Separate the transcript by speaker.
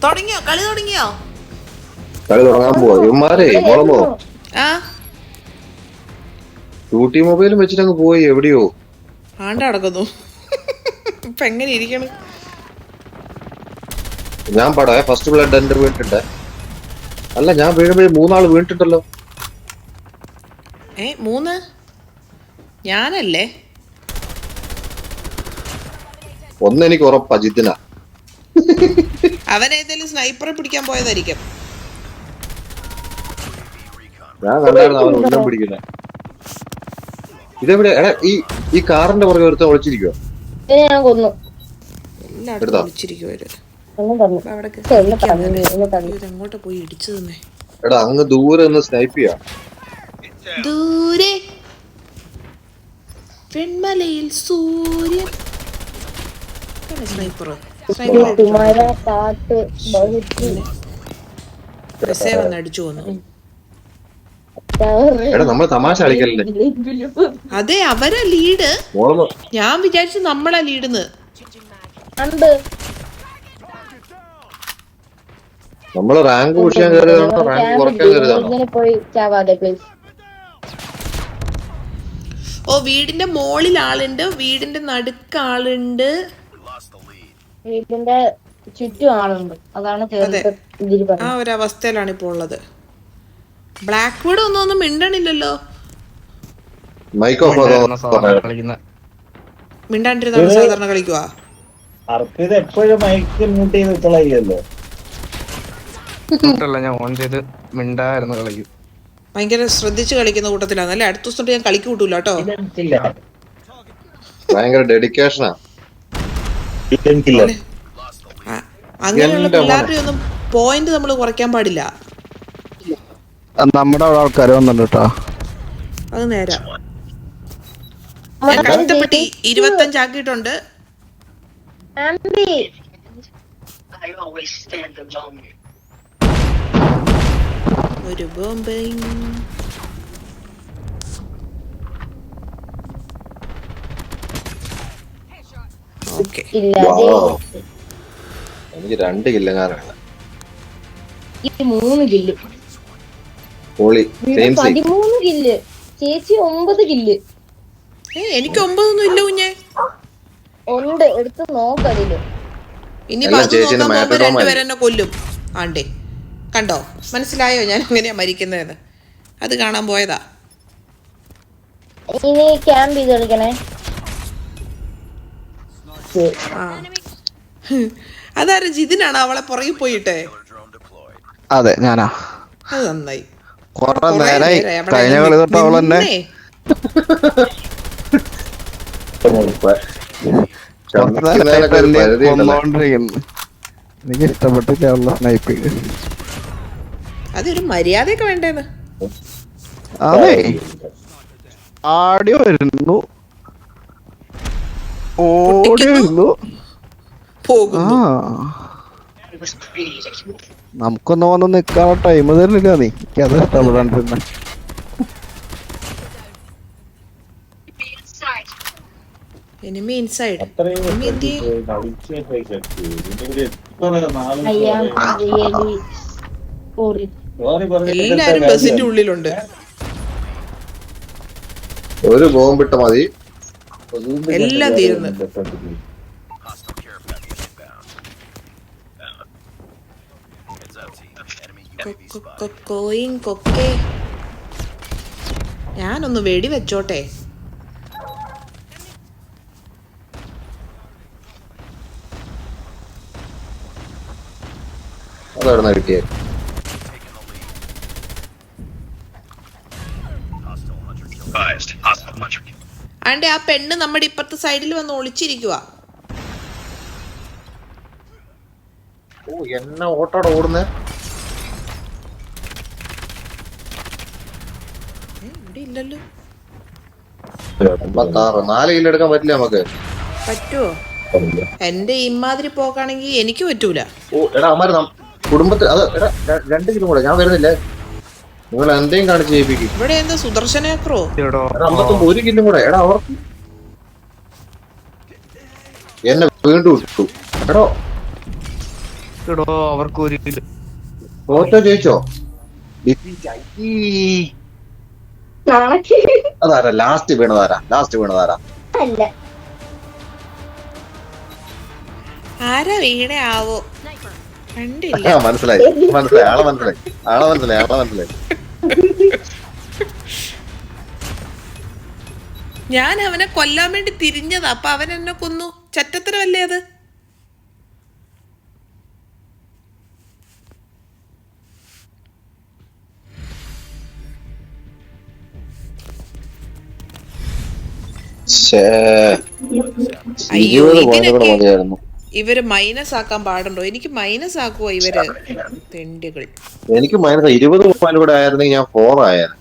Speaker 1: തുടങ്ങിയോ കളി തുടങ്ങിയോ?
Speaker 2: കളി തുടങ്ങാൻ പോവാ ഇവന്മാരെ മോളമോ
Speaker 1: ആ
Speaker 2: ടൂട്ടി മൊബൈലും വെച്ചിട്ട് അങ്ങ് പോയി എവിടെയോ
Speaker 1: ആണ്ട നടക്കുന്നു. ഇപ്പൊ എങ്ങനെ ഇരിക്കണം?
Speaker 2: ഞാൻ പാടാ ഫസ്റ്റ് ബ്ലഡ് എന്റെ വീണിട്ടുണ്ട്. അല്ല ഞാൻ വീഴുമ്പോഴേ 3 ആള് വീണിട്ടുണ്ടല്ലോ.
Speaker 1: മൂന്ന് ഞാനല്ലേ?
Speaker 2: ഒന്നെനിക്ക് ഉറപ്പാ ജിത്തിന.
Speaker 1: അവനേതെങ്കിലും സ്നൈപ്പറെ പിടിക്കാൻ പോയതായിരിക്കും.
Speaker 2: ഞാൻ കണ്ടായിരുന്നു അവൻ ഒന്നും പിടിക്കുന്ന. ഇതെവിടെ എടാ ഈ കാറിന്റെ പുറകെ ഒരുത്തൻ ഒളിച്ചിരിക്കുവോ?
Speaker 1: എല്ലായിടത്തും ഒളിച്ചിരിക്കുവര്. എങ്ങോട്ട് പോയി ഇടിച്ചു തന്നെ?
Speaker 2: എടാ അങ്ങ് ദൂരെ ഒന്ന് സ്നൈപ്പ് ചെയ്യാ.
Speaker 1: ദൂരെ വെൺമലയിൽ സൂര്യൻ. സ്നൈപ്പറോ വന്ന് അടിച്ചു പോന്നു.
Speaker 2: എടാ നമ്മൾ തമാശ കളിക്കല്ലേ?
Speaker 1: അതെ അവരാ ലീഡ്. ഞാൻ വിചാരിച്ചു നമ്മളാ ലീഡെന്ന്.
Speaker 2: നമ്മള് റാങ്ക് പുഷിയാൻ കയറിയതാണോ റാങ്ക് കുറയ്ക്കാൻ കയറിയതാണോ?
Speaker 1: ഓ വീടിന്റെ മോളിൽ ആളുണ്ട്, വീടിന്റെ നടുക്ക് ആളുണ്ട്,
Speaker 3: വീടിന്റെ ചുറ്റും ആളുണ്ട്. അതാണ്
Speaker 1: ആ ഒരവസ്ഥയിലാണ് ഇപ്പൊ ഉള്ളത്. ബ്ലാക്ക് വുഡ് ഒന്നും മിണ്ടണില്ലല്ലോ. മിണ്ടാണ്ടിരുന്നാണ് സാധാരണ കളിക്കുവാ.
Speaker 4: എപ്പോഴും മൈക്ക് മ്യൂട്ട് ചെയ്ത് വെച്ചോളായിരിക്കുമല്ലോ.
Speaker 5: ഞാൻ ഓൺ ചെയ്ത് മിണ്ടായിരുന്നു കളിക്കും.
Speaker 1: ഭയങ്കര ശ്രദ്ധിച്ച് കളിക്കുന്ന കൂട്ടത്തിലാണ് അല്ലെ? അടുത്ത ദിവസം ഞാൻ കളിക്ക് കൂട്ടൂല കേട്ടോ.
Speaker 2: ഭയങ്കര ഡെഡിക്കേഷനാ.
Speaker 1: അങ്ങനെയുള്ള പിള്ളേരുടെ ഒന്നും പോയിന്റ് നമ്മൾ കുറയ്ക്കാൻ പാടില്ല.
Speaker 5: നമ്മുടെ അവിടെ ആൾക്കാർ വന്നിട്ടുണ്ട് കേട്ടോ.
Speaker 1: അത് നേരാ. ഞാൻ കഷ്ടപ്പെട്ടി 25 ആക്കിയിട്ടുണ്ട്. ഒരു ബോംബിങ്. ഓക്കേ
Speaker 2: എനിക്ക് 2 കില്ലെങ്ങാനാണ്.
Speaker 3: 3 കില്ല്. 13 കില്ല്. ചേച്ചി 9 കില്ല്.
Speaker 1: എനിക്ക് 9 ഒന്നും ഇല്ല കുഞ്ഞെ.
Speaker 3: ഉണ്ട് എടുത്ത് നോക്കതില്.
Speaker 1: ഇനി 2 പേരെ എന്നെ കൊല്ലും. ആണ്ടേ കണ്ടോ? മനസ്സിലായോ ഞാൻ എങ്ങനെയാ മരിക്കുന്നതെന്ന്? അത് കാണാൻ പോയതാ.
Speaker 3: ഇനി ക്യാമ്പ് ചെയ്ത് കളിക്കണേ.
Speaker 1: അതാരും ജിതിനാണ് അവളെ പുറകെ പോയിട്ടെ.
Speaker 5: അതെ ഞാനാ.
Speaker 1: അത് നന്നായി.
Speaker 5: കൊറേ നേരായി കഴിഞ്ഞ കളി തൊട്ട് അവൾ തന്നെ എനിക്ക് ഇഷ്ടപ്പെട്ടില്ല അവളുടെ സ്നൈപ്പിങ്.
Speaker 1: അതൊരു മര്യാദയൊക്കെ വേണ്ടേന്ന്.
Speaker 5: അതെ ആടി വരുന്നു ഓടി വരുന്നു. നമുക്കൊന്നും വന്ന് നിക്കാൻ ടൈം തരില്ല. നീ അത് ഇഷ്ടപ്പെടാണ്ടിരുന്ന
Speaker 1: enemy inside. എല്ലാരും ബസിന്റെ ഉള്ളിലുണ്ട്.
Speaker 2: ഒരു ബോംബിട്ട മതി
Speaker 1: എല്ലാം തീരുന്നു. ഞാനൊന്ന് വെടി വെച്ചോട്ടെ.
Speaker 2: അതാണ് കിട്ടിയത്.
Speaker 1: ആണ്ടെ ആ പെണ്ണ് നമ്മുടെ ഇപ്പുറത്തെ സൈഡിൽ വന്ന് ഒളിച്ചിരിക്കുക.
Speaker 2: ഓ എന്നെ ഓട്ടോടെ ഓടുന്നേ.
Speaker 1: ഇവിടെ ഇല്ലല്ലോ.
Speaker 2: 4 കിലോ എടുക്കാൻ പറ്റില്ല നമുക്ക്.
Speaker 1: പറ്റുവോ? എന്റെ ഇമാതിരി പോക്കാണെങ്കിൽ എനിക്ക് പറ്റൂല.
Speaker 2: ഓ എടാ അമ്മാര് കുടുംബത്തിൽ അത് എടാ 2 കിലോ കൂടെ ഞാൻ വരുന്നില്ലേ. നിങ്ങൾ എന്തെങ്കിലും കാണിച്ച് ചെയ്യിപ്പിക്കും.
Speaker 1: ഇവിടെ എന്താ സുദർശനക്രോ?
Speaker 2: 1 കിലോ കൂടെ എടാ അവർക്ക് എന്നെ വീണ്ടും ഇട്ടു. എടോ
Speaker 6: എടോ അവർക്ക് ഒരു
Speaker 2: തോറ്റോ ജയിച്ചോ?
Speaker 3: നാളേക്ക്
Speaker 2: അതാരാ ലാസ്റ്റ് വീണതാരാ?
Speaker 3: അല്ല.
Speaker 1: ആരാ വീണേ ആവോ കണ്ടില്ല.
Speaker 2: മനസ്സിലായി ആളെ മനസ്സിലായി.
Speaker 1: ഞാൻ അവനെ കൊല്ലാൻ വേണ്ടി തിരിഞ്ഞതാ, അപ്പൊ അവൻ എന്നെ കൊന്നു. ചറ്റത്തരമല്ലേ അത്? അയ്യോ, ഇതിനൊക്കെ ഇവര് മൈനസ് ആക്കാൻ പാടുണ്ടോ? എനിക്ക് മൈനസ് ആക്കുവോ ഇവര് തെണ്ടികൾ?
Speaker 2: എനിക്ക് -20 പോയിന്റ് കൂടെ ആയിരുന്നെങ്കിൽ ഞാൻ 4 ആയത്.